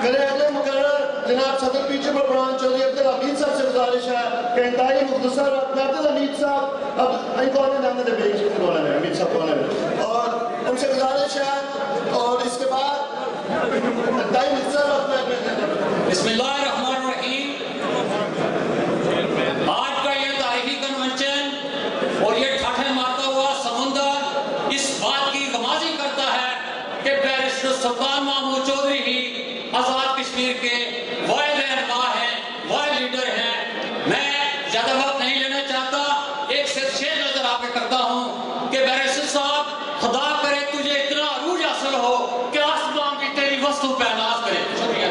मेरे अगले मुकर्रर जनाब सदर पीछे पर प्रधान चौधरी अब्दुल हमीद साहब से गुजारिश है कि इंतहाई मुख्तसर अब्दुल हमीद साहब अब कौन है नाम दे बेच कौन है हमीद साहब कौन है और उनसे गुजारिश है और इसके बाद इंतहाई मुख्तसर बिस्मिल्लाहिर्रहमानिर्रहीम। आज का ये तारीखी कन्वेंशन और ये ठाठे मारता हुआ समुंदर इस बात की गमाजी करता है कि बैरिस्टर सुल्तान महमूद चौधरी ही आजाद कश्मीर के वाहिद रहनुमा हैं, वाहिद लीडर हैं। मैं ज्यादा वक्त नहीं लेना चाहता, एक सिर्फ शेर नजर आके करता हूँ कि बैरिस्टर साहब खुदा करे तुझे इतना अरूज हासिल हो कि आसमान की तेरी वस्तु पे नाज करे। शुक्रिया।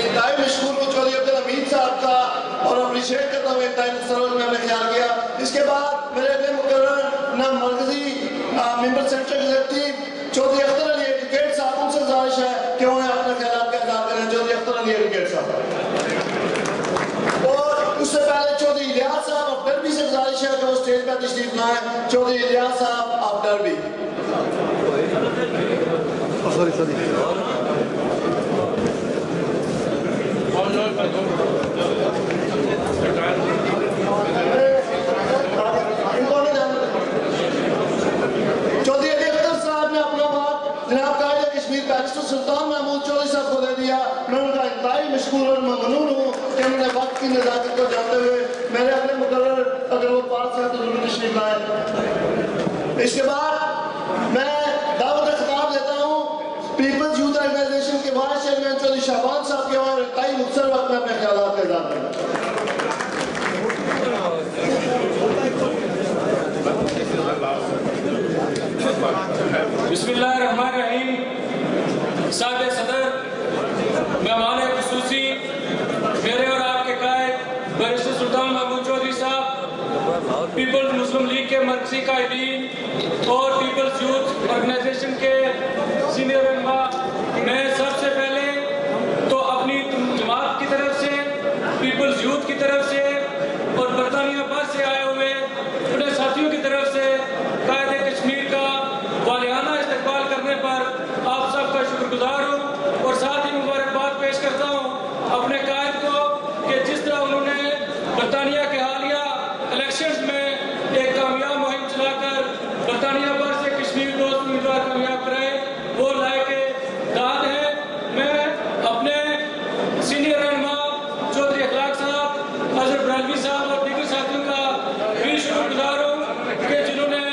इंतहाई मशहूर को चौधरी अब्दुल हमीद साहब का और अप्रिशिएट करता हूँ इंतहाई मुख्तसर में हमने ख्याल किया। इसके बाद मेरे अगले मुकर्रर ना मरकजी member central executive Chaudhary Akhtar Ali advocate साहब, उनसे गुजारिश है कि उन्हें अपने ख्याल का इज़हार करें। चौधरी अख्तर अली एडवोकेट साहब और उससे पहले चौधरी इलियास साहब ऑफ डरबी से गुजारिश है कि वो स्टेज पर तशरीफ लाएं। चौधरी इलियास साहब ऑफ डरबी। चौधरी अली अख्तर साहब ने अपना बात जनाब कायदे कश्मीर बैरिस्टर सुल्तान महमूद चौधरी साहब को दे दिया। मैं उनका इंतहाई मशकूर और ममनून हूँ कि उन्होंने वक्त की नज़ाकत को जानते हुए मेरे अपने मुकर्रर अगर वो पास है तो जरूर तशरीफ लाए। इसके बाद मैं दावत खिताब देता हूँ पीपल्स यूथ ऑर्गेनाइजेशन के वाइस चेयरमैन चौधरी शाहबान साहब के और इंतहाई मुख्तसर वक्त में अपने ख्याल का इज़हार करें। बिस्मिल्लाहिर्रहमानिर्रहीम। साहिब सदर, मेहमान खुसूसी मेरे और आपके कायद बैरिस्टर सुल्तान महमूद चौधरी साहब, पीपल्स मुस्लिम लीग के मरकजी कायदीन और पीपल्स यूथ ऑर्गेनाइजेशन के सीनियर रहनुमा, मैं सबसे पहले तो अपनी जमात की तरफ से, पीपल्स यूथ की तरफ से और बरतानिया भर से आए हुए अपने साथियों की तरफ से कायदे कश्मीर का वालियाना इस्तकबाल करने पर आप सबका शुक्रगुजार हूँ और साथ ही मुबारकबाद पेश करता हूँ अपने कायद को कि जिस तरह उन्होंने बरतानिया के हालिया इलेक्शंस में एक कामयाब मुहिम चलाकर बरतानिया भर से कश्मीर दोस्त उम्मीदवार कामयाब कराए, वो लायक दाद है। मैं अपने सीनियर रहनुमा चौधरी अखलाक साहब, अजहर बरेलवी साहब और दीगर साथियों का भी शुक्रगुजार हूँ कि जिन्होंने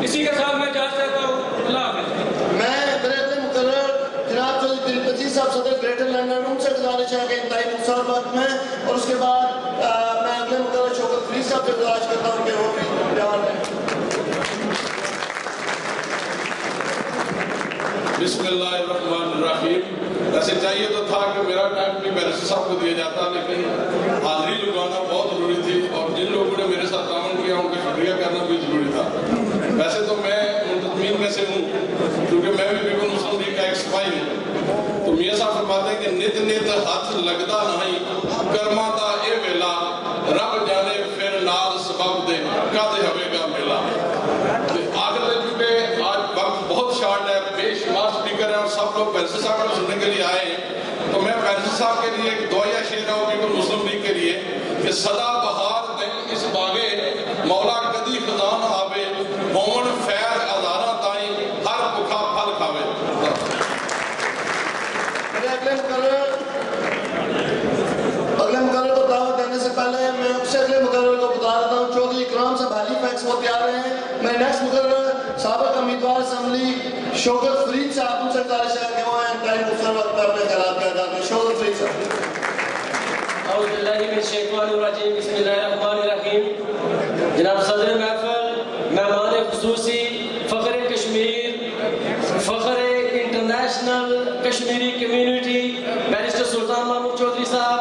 इसी के साथ मैं इजाज़त चाहता हूँ। अल्लाह हाफ़िज़। मैं मेरे अगले मुकर्रर जनाब चौधरी दिलपजी साहब सदर ग्रेटर लंदन, उनसे गुजारिश है कि इंतहाई मुख्तसर वक्त में और उसके बाद मैं अगले मुकर्रर शौकत फरीद साहब से गुजारिश करता हूँ कि वो भी प्यार दें। बिस्मिल्लाहिर्रहमानिर्रहीम। वैसे चाहिए तो था कि मेरा टाइम भी बैरिस्टर साहब को दिया जाता, लेकिन हाजिरी लगाना बहुत ज़रूरी थी और जिन लोगों ने मेरे साथ ताउन किया उनका शुक्रिया करना भी ज़रूरी था। वैसे तो मैं मुंतज़मीन में से हूँ क्योंकि मैं भी पीपल मुस्लिम लीग का एक सिपाही हूँ। तो मियाँ साहब फरमाते हैं कि नित नित हाथ लगता नहीं कर्मा दा ए वेला रब जाने फिर नाल सबब दे कद हवेगा मेला। आखिर में चूंकि आज वक्त बहुत शॉर्ट है, बेशुमार स्पीकर है और सब लोग बैरिस्टर साहब को सुनने के लिए आए हैं, तो मैं बैरिस्टर साहब के लिए एक दुआया शेर है पीपल मुस्लिम लीग के लिए कि सदा बहार दिन इस बागे मौला कदी खजान आवे मोमन फैर अजारा ताई हर भुखा फल खावे। अगले मुकर्रर को दावत देने से पहले मैं उससे अगले मुकर्रर को बता देता हूँ चौधरी इकराम साहब हैलीफैक्स वो तैयार हैं। मैं नेक्स्ट मुकर्रर साबिक उम्मीदवार असम्बली शौकत फरीद साहब, उनसे गुजारिश है कि वो इंतहाई मुख्तसर वक्त में अपने ख्याल का इज़हार करें। शौकत फरीद साहब। बिस्मिल्लाहिर्रहमानिर्रहीम। जनाब सदर महफिल, मेहमान खुसूसी, फ़ख्र कश्मीर, फ़ख्र international Kashmiri community barrister Sultan Mahmood Chaudhary साहब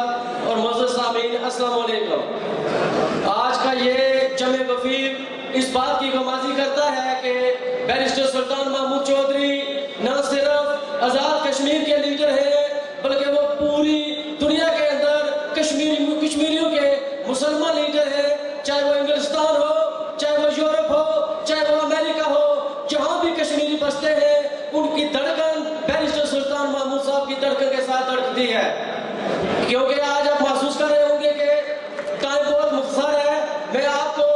और मुअज़्ज़ज़ सामीन, अस्सलाम वालेकुम। आज का ये जमे वफीर इस बात की गमाजी करता है कि बैरिस्टर सुल्तान महमूद चौधरी न सिर्फ आज़ाद कश्मीर के लीडर हैं बल्कि वो पूरी दुनिया के अंदर कश्मीरियों के मुसलमान लीडर हैं, चाहे वो इंग्लिस्तान हो, चाहे वो यूरोप हो, चाहे वो अमेरिका हो, जहाँ भी दी है, क्योंकि आज आप महसूस कर रहे होंगे कि टाइम बहुत मुख्तसर है। मैं आपको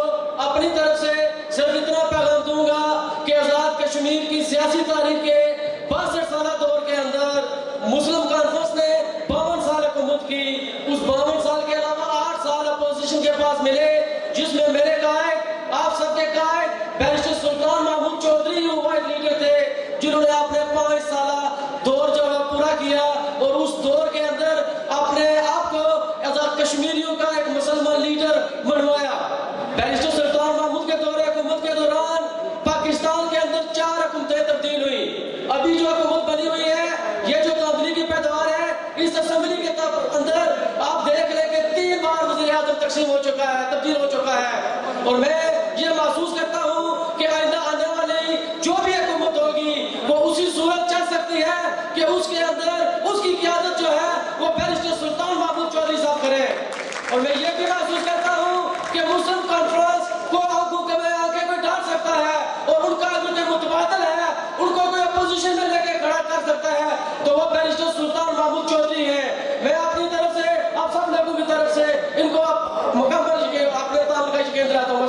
अपनी तरफ से सिर्फ इतना पैगाम दूंगा कि आज़ाद कश्मीर की सियासी तारीख के 62 साल दौर के अंदर मुस्लिम कॉन्फ्रेंस ने 52 साल हुकूमत की। उस 52 साल के अलावा 8 साल अपोजिशन के पास मिले, जिसमें मेरे कायद, आप सबके कायद barrister Sultan Mahmood Chaudhary wide leader थे, जिन्होंने अपने 5 साल दौर जो है पूरा किया और उस दौर के अंदर अपने आप को आज़ाद कश्मीरियों का एक मुसलमान लीडर बनवाया। बैरिस्टर सुल्तान महमूद के दौरे हुकूमत के दौरान पाकिस्तान के अंदर 4 हुकूमतें तब्दील हुई। अभी जो हुकूमत बनी हुई है, ये जो तब्दीली की पैदावार है, इस असेंबली के अंदर आप देख लें कि 3 बार वज़ीर-ए-आज़म तकसीम हो चुका है, तब्दील हो चुका है। और मैं ये महसूस करता हूँ कि आइंदा आने वाली जो भी हुकूमत होगी वो उसी सूरत चल सकती है कि उसके अंदर उसकी क़यादत जो है वो बैरिस्टर सुल्तान महमूद चौधरी साहब करें। और मैं ये भी महसूस करता हूँ कि मुस्लिम कॉन्फ्रेंस को आगे कोई डाल सकता है और उनका जो मुतबादल है उनको कोई अपोजिशन में लेके खड़ा कर सकता है, तो वो बैरिस्टर सुल्तान महमूद चौधरी है। मैं अपनी तरफ से, आप सब लोगों की तरफ से इनको मुकम्मल अपने ताल्लुक शिकंजा आता हूँ।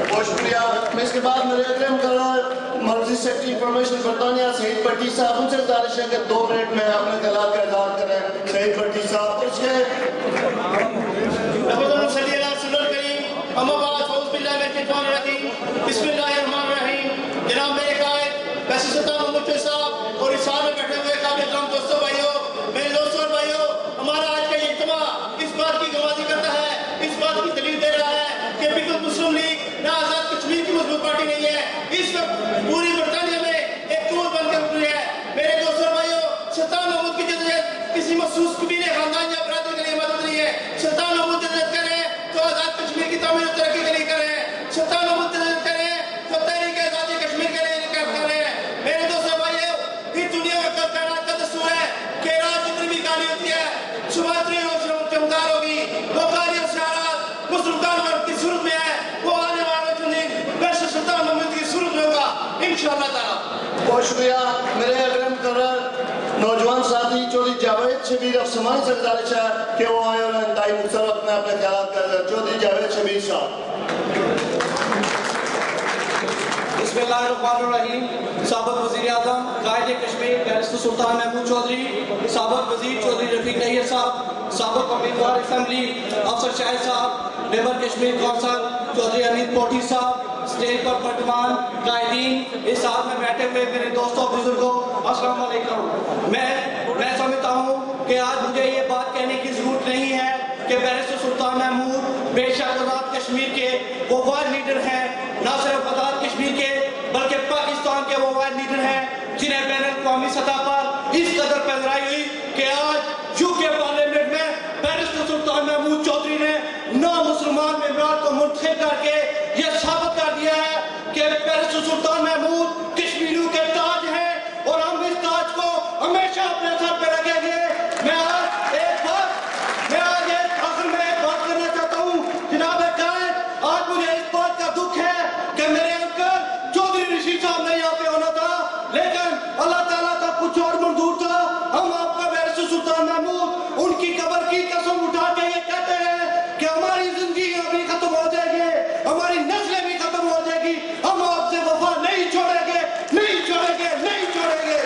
बहुत शुक्रिया। मैं इसके बाद मेरे अग्रम करार मर्जी सेक्रेटरी इंफॉर्मेशन बरतानिया सईद भट्टी साहब, उनसे गुजारिश है कि 2 मिनट में अपने ख्यालात का इज़हार करें। सईद भट्टी साहब उसके जनाब मेरे कायद बैरिस्टर सुल्तान महमूद चौधरी साहब और इस साल में बैठे हुए काबिल इकराम दोस्तों, भाइयों, मेरे दोस्तों और भाइयों, हमारा आज का ये इज्तिमा इस बात की गवाही करता है, इस बात की दलील दे रहा है कि पीपल्स मुस्लिम लीग ना आज़ाद कश्मीर की मजबूत पार्टी नहीं है, इस वक्त पूरी बरतानिया में एक टूल बनकर उभरी है। मेरे दोस्तों और भाइयों, सुल्तान महमूद की जदोजहद किसी मखसूस कबीले, खानदान या अपराधियों के लिए मदद नहीं है। सुल्तान महमूद जदोजहद करें तो आज़ाद कश्मीर की तामीर और तरक्की के लिए करें। सुल्तान महमूद जदोजहद करें तो तहरीक आज़ादी कश्मीर के लिए करें। मेरे दोस्तों भाइयों, इस दुनिया का कायनात का दस्तूर है कि रात जितनी भी काली होती है, सुबह इतनी चमकदार होगी। वो काली और शरारत मुस्लिम कानून की सूरत में है, वो आने वाले दिन बैरिस्टर सुल्तान महमूद की सूरत में होगा इंशाअल्लाह ताला। बहुत शुक्रिया। मेरे अग्रम करार नौजवान साथी चौधरी जावेद शबीर अफसमानी से गुजारिश है कि वो आए और इंतहाई मुशर्रफ में अपने ख्यालात का चौधरी जावेद शबीर साहब। बिस्मिल्लाहिर्रहमानिर्रहीम। साबिक़ वज़ीर-ए-आज़म कायदे कश्मीर बैरिस्टर सुल्तान महमूद चौधरी, साबिक़ वज़ीर चौधरी रफ़ीक नैयर साहब, साबिक़ उम्मीदवार असेंबली अफसर शाहिद साहब, मेंबर कश्मीर कौंसल चौधरी अमीर पोठी साहब, स्टेज पर पटवान, कायदीन, इस साथ में बैठे हुए मेरे दोस्तों बुजुर्गों, अस्सलाम वालेकुम। मैं समझता हूँ कि आज मुझे ये बात कहने की ज़रूरत नहीं है कि बैरिस्टर सुल्तान महमूद बेशक आज़ाद कश्मीर के वो वाइड लीडर हैं, न सिर्फ आज़ाद कश्मीर के बल्कि पाकिस्तान के वो वाइड लीडर हैं जिन्हें बैन अवी सतह पर इस कदर पैदाई हुई कि आज यूके पार्लियामेंट में बैरिस्टर सुल्तान महमूद चौधरी ने ना मुसलमान मेंबरान को मुंतखब करके यह साबित कर दिया है कि बैरिस्टर सुल्तान महमूद कश्मीरियों के ताज हैं और हम इस ताज को हमेशा अपने सर पर रखेंगे। मैं आज एक बात करना चाहता हूँ जनाब कायद, आज मुझे इस बात का दुख है कि मेरे अंकल चौधरी रशीद साहब ने यहाँ पे होना था, लेकिन अल्लाह ताला का कुछ और मंजूर था। हम आपका बैरिस्टर सुल्तान महमूद उनकी कब्र की कसम उठा के ये कहते हैं कि हमारी जिंदगी अभी खत्म हो जाएगी, हमारी नस्लें भी खत्म हो जाएगी, हम आपसे वफा नहीं छोड़ेंगे, नहीं छोड़ेंगे, नहीं छोड़ेंगे,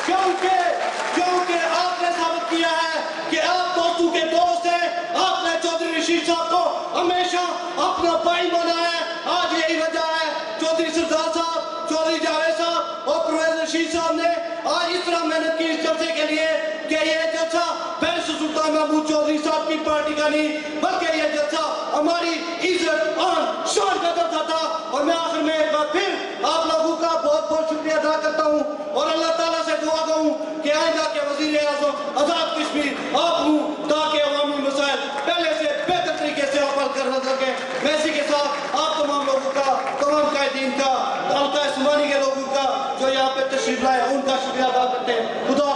क्योंकि आपने साबित किया है कि आप दोस्तों के दोस्त हैं। आपने चौधरी रशीद साहब को हमेशा अपना भाई माना है। आज यही वजह है चौधरी सरदार साहब, चौधरी जावेद साहब और परवेज रशीद साहब ने आज इस तरह मेहनत की इस जलसे के लिए कि ये जलसा बैरिस्टर सुल्तान महमूद चौधरी साहब की पार्टी का नहीं बल्कि ये जलसा हमारी इज्जत और शान का जलसा था। और मैं आखिर में एक बार फिर आप लोगों का बहुत बहुत शुक्रिया अदा करता हूँ और अल्लाह ताला से दुआ करूँ कि आइंदा के वज़ीर-ए-आज़म आज़ाद कश्मीर आप हूँ ताकि अवामी मसाइल पहले से बेहतर तरीके से हल कर सके। मैं इसी के साथ आप तमाम लोगों का, तमाम कायदीन का, हल्का इस्मानी के लोगों का जो यहाँ पे तशरीफ लाए उनका शुक्रिया अदा करते हैं। खुदा